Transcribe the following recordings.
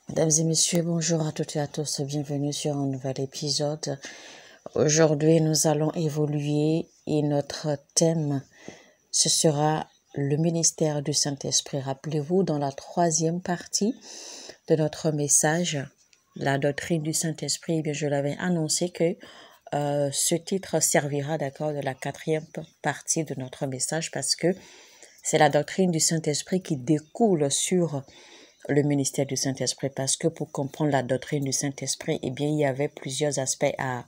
Mesdames et messieurs, bonjour à toutes et à tous, bienvenue sur un nouvel épisode. Aujourd'hui, nous allons évoluer et notre thème, ce sera le ministère du Saint-Esprit. Rappelez-vous, dans la troisième partie de notre message, la doctrine du Saint-Esprit, je l'avais annoncé que ce titre servira de la quatrième partie de notre message parce que c'est la doctrine du Saint-Esprit qui découle sur le ministère du Saint-Esprit, parce que pour comprendre la doctrine du Saint-Esprit, il y avait plusieurs aspects à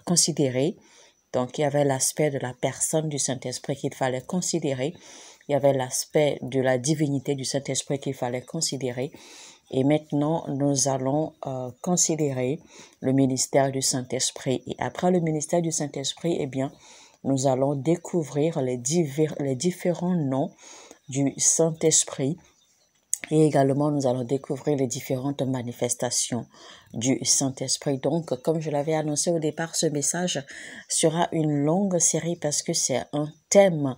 considérer. Donc, il y avait l'aspect de la personne du Saint-Esprit qu'il fallait considérer. Il y avait l'aspect de la divinité du Saint-Esprit qu'il fallait considérer. Et maintenant, nous allons considérer le ministère du Saint-Esprit. Et après le ministère du Saint-Esprit, nous allons découvrir les différents noms du Saint-Esprit. Et également, nous allons découvrir les différentes manifestations du Saint-Esprit. Donc, comme je l'avais annoncé au départ, ce message sera une longue série parce que c'est un thème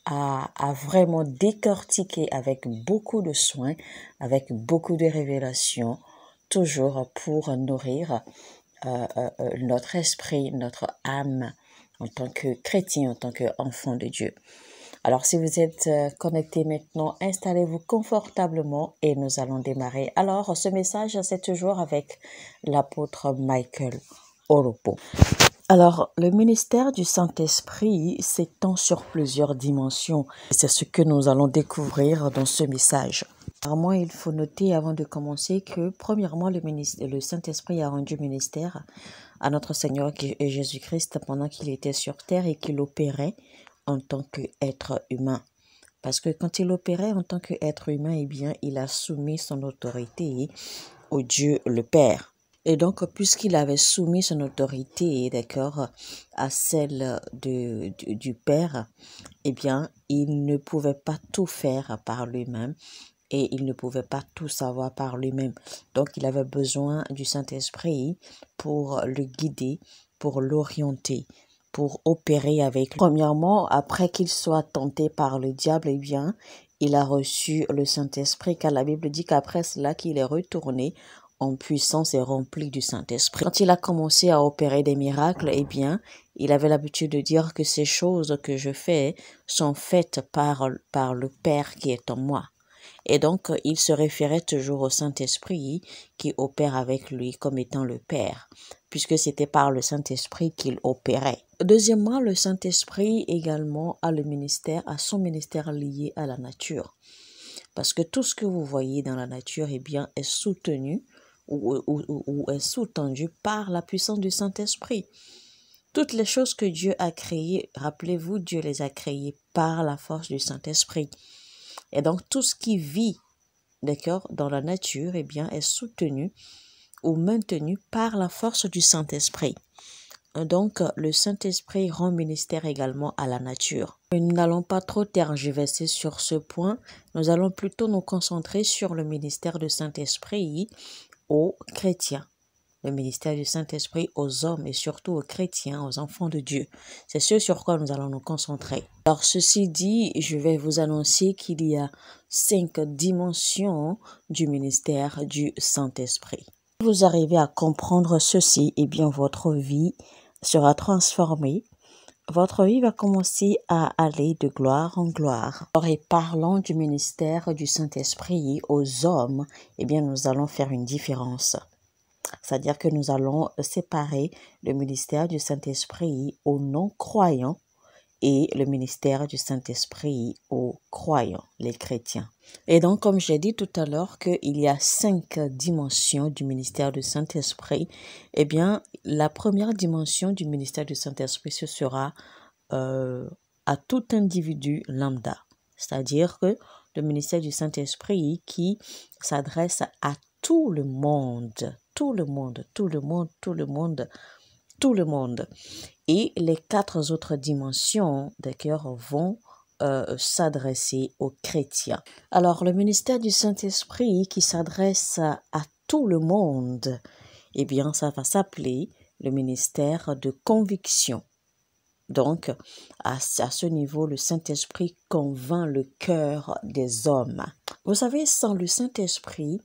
à vraiment décortiquer avec beaucoup de soin, avec beaucoup de révélations, toujours pour nourrir notre esprit, notre âme en tant que chrétien, en tant qu'enfant de Dieu. Alors, si vous êtes connectés maintenant, installez-vous confortablement et nous allons démarrer. Alors, ce message, c'est toujours avec l'apôtre Michael Oropo. Alors, le ministère du Saint-Esprit s'étend sur plusieurs dimensions. C'est ce que nous allons découvrir dans ce message. Premièrement, il faut noter avant de commencer que, premièrement, le Saint-Esprit a rendu ministère à notre Seigneur Jésus-Christ pendant qu'il était sur terre et qu'il opérait en tant qu'être humain. Parce que quand il opérait en tant qu'être humain, il a soumis son autorité au Dieu le Père. Et donc, puisqu'il avait soumis son autorité, à celle du Père, il ne pouvait pas tout faire par lui-même et il ne pouvait pas tout savoir par lui-même. Donc, il avait besoin du Saint-Esprit pour le guider, pour l'orienter, pour opérer avec lui. Premièrement, après qu'il soit tenté par le diable, il a reçu le Saint-Esprit, car la Bible dit qu'après cela qu'il est retourné en puissance et rempli du Saint-Esprit. Quand il a commencé à opérer des miracles, il avait l'habitude de dire que ces choses que je fais sont faites par le Père qui est en moi. Et donc, il se référait toujours au Saint-Esprit qui opère avec lui comme étant le Père, puisque c'était par le Saint-Esprit qu'il opérait. Deuxièmement, le Saint-Esprit également a son ministère lié à la nature. Parce que tout ce que vous voyez dans la nature, est soutenu ou est sous-tendu par la puissance du Saint-Esprit. Toutes les choses que Dieu a créées, rappelez-vous, Dieu les a créées par la force du Saint-Esprit. Et donc, tout ce qui vit, dans la nature, est soutenu ou maintenu par la force du Saint-Esprit. Donc, le Saint-Esprit rend ministère également à la nature. Nous n'allons pas trop tergiverser sur ce point. Nous allons plutôt nous concentrer sur le ministère du Saint-Esprit aux chrétiens. Le ministère du Saint-Esprit aux hommes et surtout aux chrétiens, aux enfants de Dieu. C'est ce sur quoi nous allons nous concentrer. Alors, ceci dit, je vais vous annoncer qu'il y a 5 dimensions du ministère du Saint-Esprit. Si vous arrivez à comprendre ceci, votre vie sera transformée. Votre vie va commencer à aller de gloire en gloire. Alors, et parlant du ministère du Saint-Esprit aux hommes, nous allons faire une différence. C'est-à-dire que nous allons séparer le ministère du Saint-Esprit aux non-croyants et le ministère du Saint-Esprit aux croyants, les chrétiens. Et donc, comme j'ai dit tout à l'heure qu'il y a 5 dimensions du ministère du Saint-Esprit, la première dimension du ministère du Saint-Esprit, ce sera à tout individu lambda. C'est-à-dire que le ministère du Saint-Esprit qui s'adresse à tout le monde. Et les 4 autres dimensions, vont s'adresser aux chrétiens. Alors, le ministère du Saint-Esprit qui s'adresse à tout le monde, ça va s'appeler le ministère de conviction. Donc, à ce niveau, le Saint-Esprit convainc le cœur des hommes. Vous savez, sans le Saint-Esprit,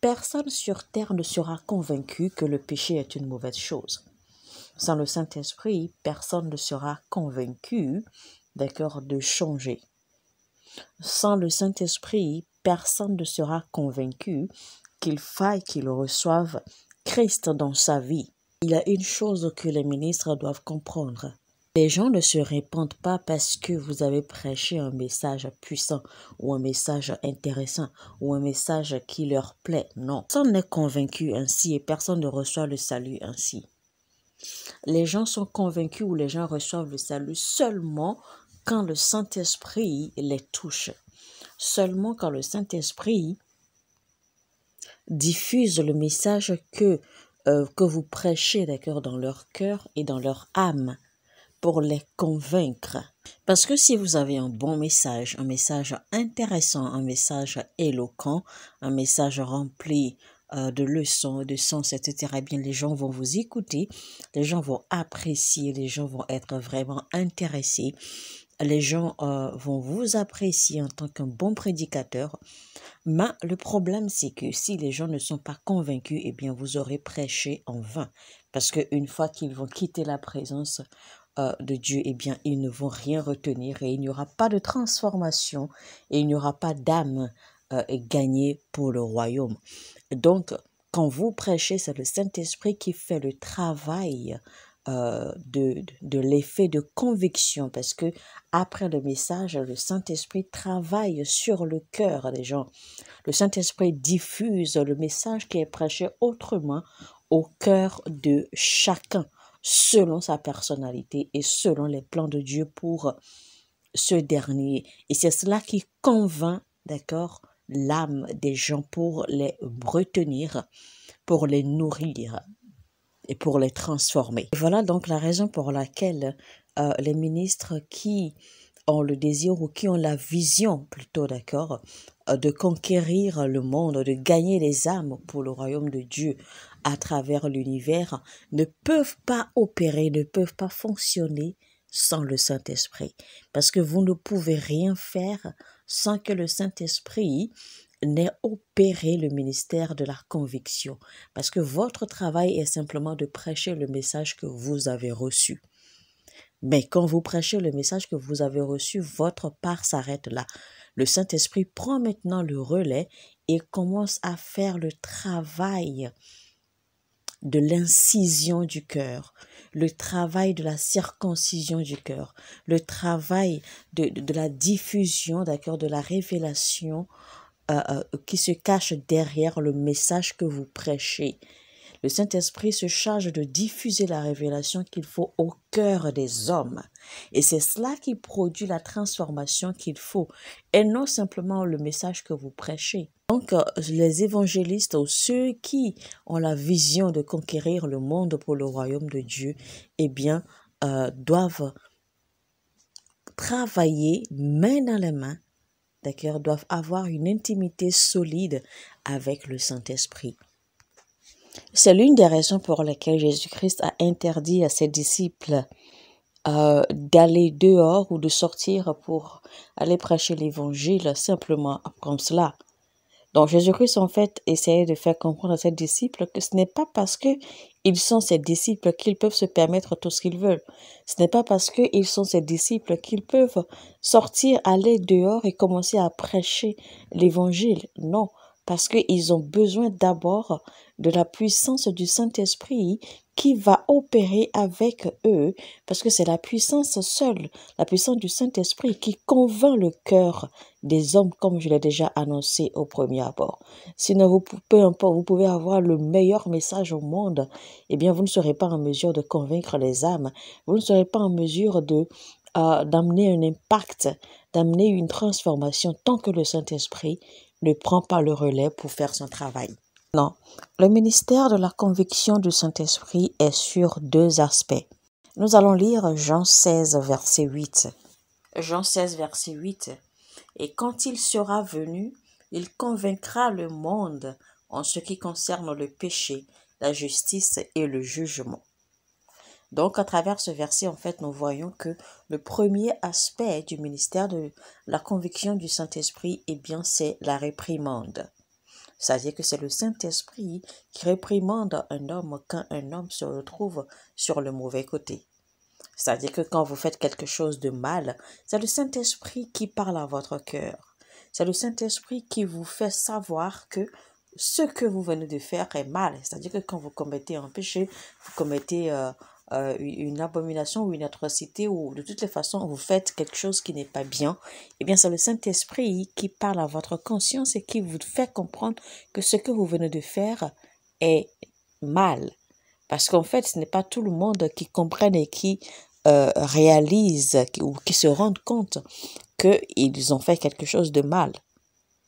Personne sur terre ne sera convaincu que le péché est une mauvaise chose. Sans le Saint-Esprit, personne ne sera convaincu, d'accord, de changer. Sans le Saint-Esprit, personne ne sera convaincu qu'il faille qu'il reçoive Christ dans sa vie. Il y a une chose que les ministres doivent comprendre. Les gens ne se répandent pas parce que vous avez prêché un message puissant ou un message intéressant ou un message qui leur plaît. Non, personne n'est convaincu ainsi et personne ne reçoit le salut ainsi. Les gens sont convaincus ou les gens reçoivent le salut seulement quand le Saint-Esprit les touche. Seulement quand le Saint-Esprit diffuse le message que vous prêchez, d'accord, dans leur cœur et dans leur âme pour les convaincre. Parce que si vous avez un bon message, un message intéressant, un message éloquent, un message rempli de leçons, de sens, etc., eh bien, les gens vont vous écouter, les gens vont apprécier, les gens vont être vraiment intéressés, les gens vont vous apprécier en tant qu'un bon prédicateur. Mais le problème, c'est que si les gens ne sont pas convaincus, eh bien, vous aurez prêché en vain. Parce qu'une fois qu'ils vont quitter la présence de Dieu, eh bien, ils ne vont rien retenir et il n'y aura pas de transformation et il n'y aura pas d'âme gagnée pour le royaume. Donc, quand vous prêchez, c'est le Saint-Esprit qui fait le travail de l'effet de conviction, parce que après le message, le Saint-Esprit travaille sur le cœur des gens. Le Saint-Esprit diffuse le message qui est prêché autrement au cœur de chacun, selon sa personnalité et selon les plans de Dieu pour ce dernier. Et c'est cela qui convainc, d'accord, l'âme des gens pour les retenir, pour les nourrir et pour les transformer. Et voilà donc la raison pour laquelle les ministres qui ont le désir ou qui ont la vision plutôt, d'accord, de conquérir le monde, de gagner les âmes pour le royaume de Dieu à travers l'univers, ne peuvent pas opérer, ne peuvent pas fonctionner sans le Saint-Esprit. Parce que vous ne pouvez rien faire sans que le Saint-Esprit n'ait opéré le ministère de la conviction. Parce que votre travail est simplement de prêcher le message que vous avez reçu. Mais quand vous prêchez le message que vous avez reçu, votre part s'arrête là. Le Saint-Esprit prend maintenant le relais et commence à faire le travail de l'incision du cœur, le travail de la circoncision du cœur, le travail de la diffusion, d'accord, de la révélation qui se cache derrière le message que vous prêchez. Le Saint-Esprit se charge de diffuser la révélation qu'il faut au cœur des hommes. Et c'est cela qui produit la transformation qu'il faut, et non simplement le message que vous prêchez. Donc, les évangélistes ou ceux qui ont la vision de conquérir le monde pour le royaume de Dieu, eh bien, doivent travailler main dans la main, d'accord, doivent avoir une intimité solide avec le Saint-Esprit. C'est l'une des raisons pour lesquelles Jésus-Christ a interdit à ses disciples d'aller dehors ou de sortir pour aller prêcher l'évangile simplement comme cela. Donc Jésus-Christ en fait essayait de faire comprendre à ses disciples que ce n'est pas parce qu'ils sont ses disciples qu'ils peuvent se permettre tout ce qu'ils veulent. Ce n'est pas parce qu'ils sont ses disciples qu'ils peuvent sortir, aller dehors et commencer à prêcher l'évangile. Non, parce qu'ils ont besoin d'abord de la puissance du Saint-Esprit qui va opérer avec eux, parce que c'est la puissance seule, la puissance du Saint-Esprit qui convainc le cœur des hommes, comme je l'ai déjà annoncé au premier abord. Sinon, peu importe, vous pouvez avoir le meilleur message au monde, eh bien, vous ne serez pas en mesure de convaincre les âmes, vous ne serez pas en mesure d'amener un impact, d'amener une transformation tant que le Saint-Esprit ne prend pas le relais pour faire son travail. Non, le ministère de la conviction du Saint-Esprit est sur deux aspects. Nous allons lire Jean 16, verset 8. Jean 16, verset 8. Et quand il sera venu, il convaincra le monde en ce qui concerne le péché, la justice et le jugement. Donc, à travers ce verset, en fait, nous voyons que le premier aspect du ministère de la conviction du Saint-Esprit, eh bien, c'est la réprimande. C'est-à-dire que c'est le Saint-Esprit qui réprimande un homme quand un homme se retrouve sur le mauvais côté. C'est-à-dire que quand vous faites quelque chose de mal, c'est le Saint-Esprit qui parle à votre cœur. C'est le Saint-Esprit qui vous fait savoir que ce que vous venez de faire est mal. C'est-à-dire que quand vous commettez un péché, vous commettez une abomination ou une atrocité, ou de toutes les façons vous faites quelque chose qui n'est pas bien, eh bien c'est le Saint-Esprit qui parle à votre conscience et qui vous fait comprendre que ce que vous venez de faire est mal. Parce qu'en fait, ce n'est pas tout le monde qui comprenne et qui réalise ou qui se rendent compte qu'ils ont fait quelque chose de mal.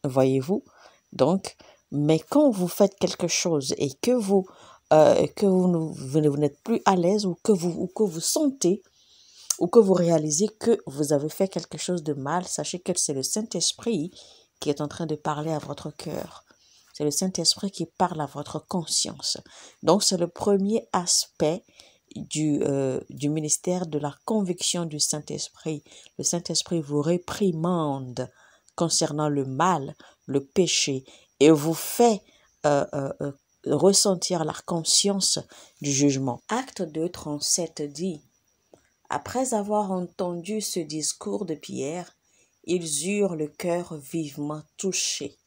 Voyez-vous? Donc, mais quand vous faites quelque chose et que vous n'êtes plus à l'aise ou que vous sentez ou que vous réalisez que vous avez fait quelque chose de mal, sachez que c'est le Saint-Esprit qui est en train de parler à votre cœur. C'est le Saint-Esprit qui parle à votre conscience. Donc, c'est le premier aspect du ministère de la conviction du Saint-Esprit. Le Saint-Esprit vous réprimande concernant le mal, le péché, et vous fait ressentir la conscience du jugement. Acte 2, 37 dit: après avoir entendu ce discours de Pierre, ils eurent le cœur vivement touché.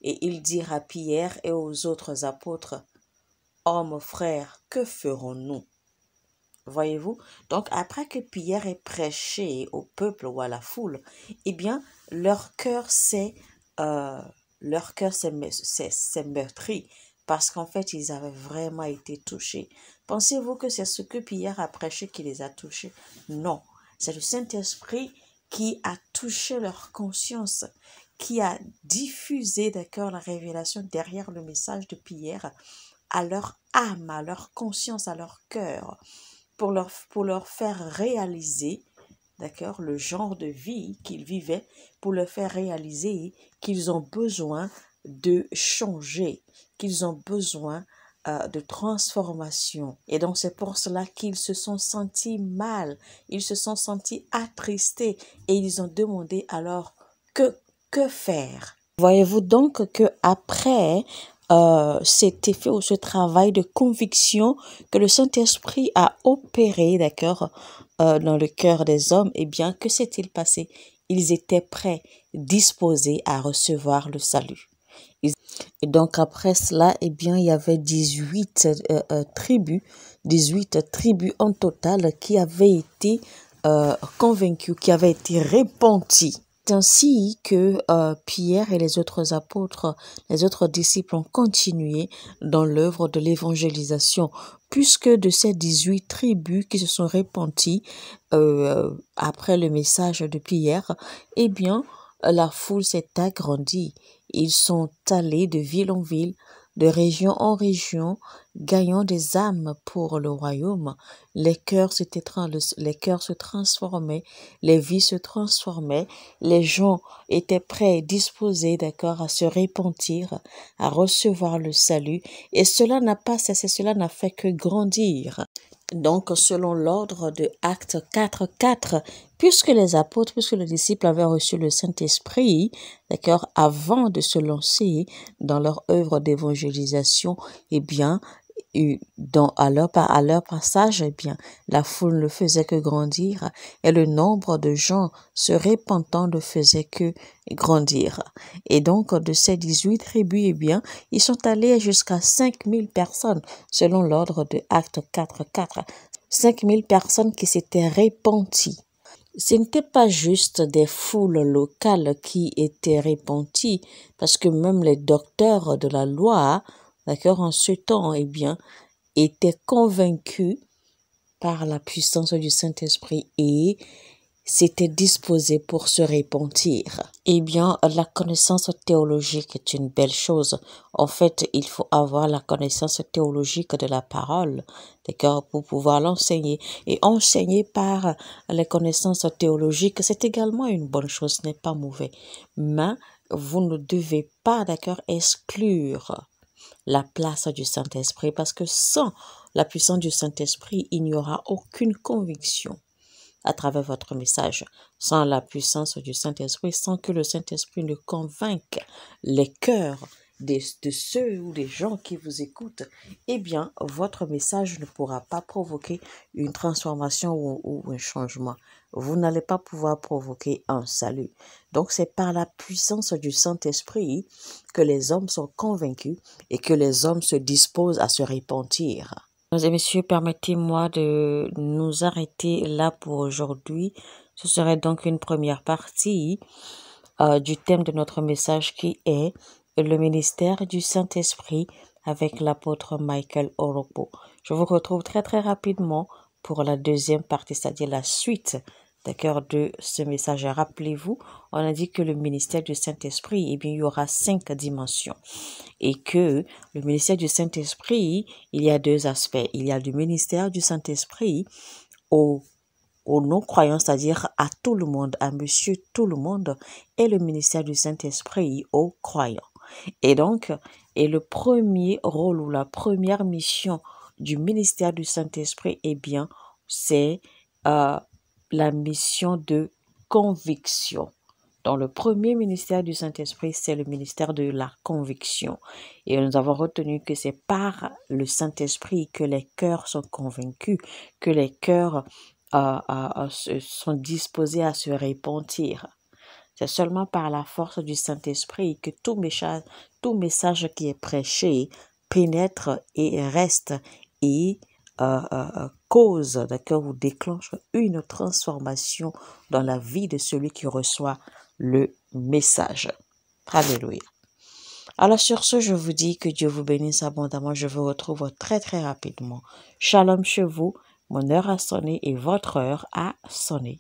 Et ils dirent à Pierre et aux autres apôtres: hommes frères, que ferons-nous? Voyez-vous? Donc, après que Pierre ait prêché au peuple ou à la foule, eh bien, leur cœur s'est meurtri parce qu'en fait, ils avaient vraiment été touchés. Pensez-vous que c'est ce que Pierre a prêché qui les a touchés? Non, c'est le Saint-Esprit qui a touché leur conscience, qui a diffusé, d'accord, la révélation derrière le message de Pierre à leur âme, à leur conscience, à leur cœur, pour leur faire réaliser, d'accord, le genre de vie qu'ils vivaient, pour leur faire réaliser qu'ils ont besoin de changer, qu'ils ont besoin de transformation. Et donc c'est pour cela qu'ils se sont sentis mal, ils se sont sentis attristés et ils ont demandé alors que faire? Voyez-vous donc que après cet effet ou ce travail de conviction que le Saint-Esprit a opéré, d'accord, dans le cœur des hommes, eh bien, que s'est-il passé? Ils étaient prêts, disposés à recevoir le salut. Et donc après cela, eh bien, il y avait 18 tribus, 18 tribus en total qui avaient été convaincues, qui avaient été repenties. C'est ainsi que Pierre et les autres apôtres, les autres disciples ont continué dans l'œuvre de l'évangélisation, puisque de ces 18 tribus qui se sont repenties après le message de Pierre, eh bien, la foule s'est agrandie. Ils sont allés de ville en ville, de région en région, gagnant des âmes pour le royaume. Les cœurs se transformaient, les vies se transformaient, les gens étaient prêts et disposés, d'accord, à se repentir, à recevoir le salut. Et cela n'a pas cessé, cela n'a fait que grandir. Donc, selon l'ordre de Acte 4:4, puisque les apôtres, puisque les disciples avaient reçu le Saint-Esprit, d'accord, avant de se lancer dans leur œuvre d'évangélisation, eh bien, à leur passage, eh bien, la foule ne faisait que grandir et le nombre de gens se repentant ne faisait que grandir. Et donc, de ces 18 tribus, eh bien, ils sont allés jusqu'à 5000 personnes, selon l'ordre de Acte 4:4. 5000 personnes qui s'étaient repenties. Ce n'était pas juste des foules locales qui étaient repenties, parce que même les docteurs de la loi, d'accord, en ce temps, eh bien, étaient convaincus par la puissance du Saint-Esprit et s'étaient disposés pour se repentir. Eh bien, la connaissance théologique est une belle chose. En fait, il faut avoir la connaissance théologique de la parole, d'accord, pour pouvoir l'enseigner. Et enseigner par les connaissances théologiques, c'est également une bonne chose, ce n'est pas mauvais. Mais vous ne devez pas, d'accord, exclure la place du Saint-Esprit, parce que sans la puissance du Saint-Esprit, il n'y aura aucune conviction à travers votre message. Sans la puissance du Saint-Esprit, sans que le Saint-Esprit ne convainque les cœurs, de ceux ou des gens qui vous écoutent, eh bien, votre message ne pourra pas provoquer une transformation ou un changement. Vous n'allez pas pouvoir provoquer un salut. Donc, c'est par la puissance du Saint-Esprit que les hommes sont convaincus et que les hommes se disposent à se repentir. Mesdames et messieurs, permettez-moi de nous arrêter là pour aujourd'hui. Ce serait donc une première partie du thème de notre message qui est le ministère du Saint-Esprit avec l'apôtre Michael Oropo. Je vous retrouve très très rapidement pour la deuxième partie, c'est-à-dire la suite de ce message. Rappelez-vous, on a dit que le ministère du Saint-Esprit, eh bien, il y aura 5 dimensions. Et que le ministère du Saint-Esprit, il y a 2 aspects. Il y a le ministère du Saint-Esprit aux non-croyants, c'est-à-dire à tout le monde, à monsieur tout le monde, et le ministère du Saint-Esprit aux croyants. Et donc, le premier rôle ou la première mission du ministère du Saint-Esprit, eh bien, c'est la mission de conviction. Donc, le premier ministère du Saint-Esprit, c'est le ministère de la conviction. Et nous avons retenu que c'est par le Saint-Esprit que les cœurs sont convaincus, que les cœurs sont disposés à se repentir. C'est seulement par la force du Saint-Esprit que tout message qui est prêché pénètre et reste et cause, ou déclenche une transformation dans la vie de celui qui reçoit le message. Alléluia. Alors sur ce, je vous dis que Dieu vous bénisse abondamment. Je vous retrouve très très rapidement. Shalom chez vous. Mon heure a sonné et votre heure a sonné.